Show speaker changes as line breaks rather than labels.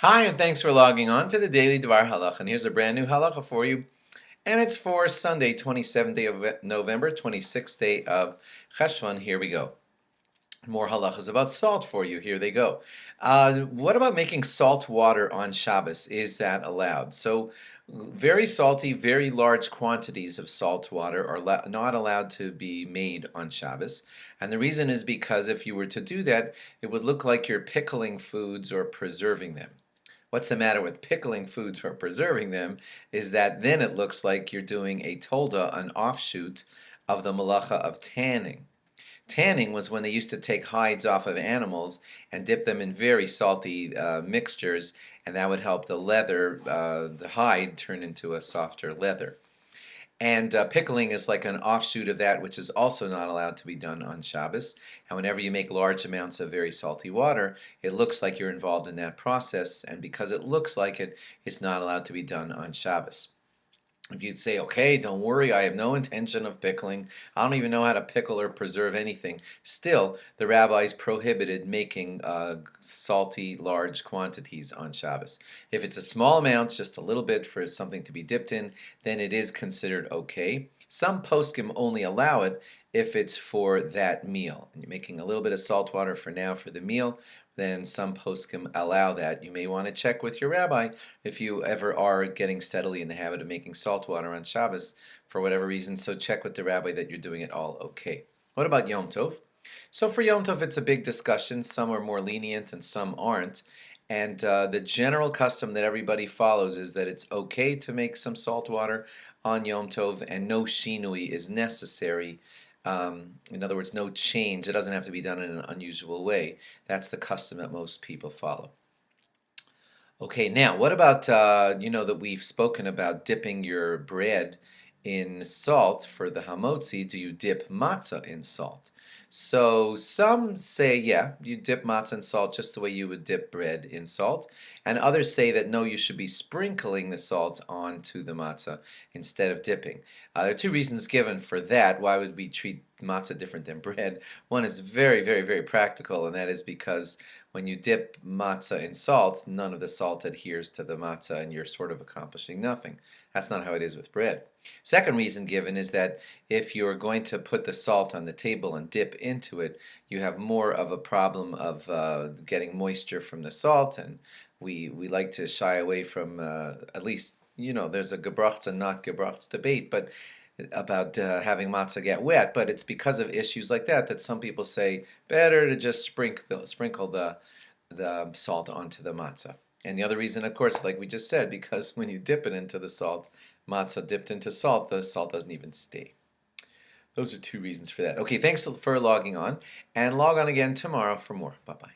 Hi, and thanks for logging on to the Daily DVAR Halacha. And here's a brand new halacha for you. And it's for Sunday, 27th day of November, 26th day of Cheshvan. Here we go. More halachas about salt for you. Here they go. What about making salt water on Shabbos? Is that allowed? So, very salty, very large quantities of salt water are not allowed to be made on Shabbos. And the reason is because if you were to do that, it would look like you're pickling foods or preserving them. What's the matter with pickling foods or preserving them is that then it looks like you're doing a tolda, an offshoot of the malacha of tanning. Tanning was when they used to take hides off of animals and dip them in very salty mixtures, and that would help the leather, the hide, turn into a softer leather. And pickling is like an offshoot of that, which is also not allowed to be done on Shabbos. And whenever you make large amounts of very salty water, it looks like you're involved in that process. And because it looks like it, it's not allowed to be done on Shabbos. If you'd say, okay, don't worry, I have no intention of pickling, I don't even know how to pickle or preserve anything, still, the rabbis prohibited making salty, large quantities on Shabbos. If it's a small amount, just a little bit for something to be dipped in, then it is considered okay. Some poskim only allow it if it's for that meal. And you're making a little bit of salt water for now for the meal, then some poskim allow that. You may want to check with your rabbi if you ever are getting steadily in the habit of making salt water on Shabbos for whatever reason. So check with the rabbi that you're doing it all okay. What about Yom Tov? So for Yom Tov, it's a big discussion. Some are more lenient and some aren't. And the general custom that everybody follows is that it's okay to make some salt water on Yom Tov and no shinui is necessary. In other words, no change. It doesn't have to be done in an unusual way. That's the custom that most people follow. Okay, now what about, that we've spoken about dipping your bread in salt for the hamotzi. Do you dip matzah in salt? So some say, yeah, you dip matzah in salt just the way you would dip bread in salt. And others say that no, you should be sprinkling the salt onto the matzah instead of dipping. There are two reasons given for that. Why would we treat matzah different than bread? One is very, very, very practical, and that is because when you dip matzah in salt, none of the salt adheres to the matzah and you're sort of accomplishing nothing. That's not how it is with bread. Second reason given is that if you're going to put the salt on the table and dip into it, you have more of a problem of getting moisture from the salt, and we like to shy away from, at least, there's a gebrachts and not gebrachts debate, but about having matzah get wet, but it's because of issues like that that some people say better to just sprinkle the salt onto the matzah. And the other reason, of course, like we just said, because when you dip it into the salt, matzah dipped into salt, the salt doesn't even stay. Those are two reasons for that. Okay, thanks for logging on, and log on again tomorrow for more. Bye-bye.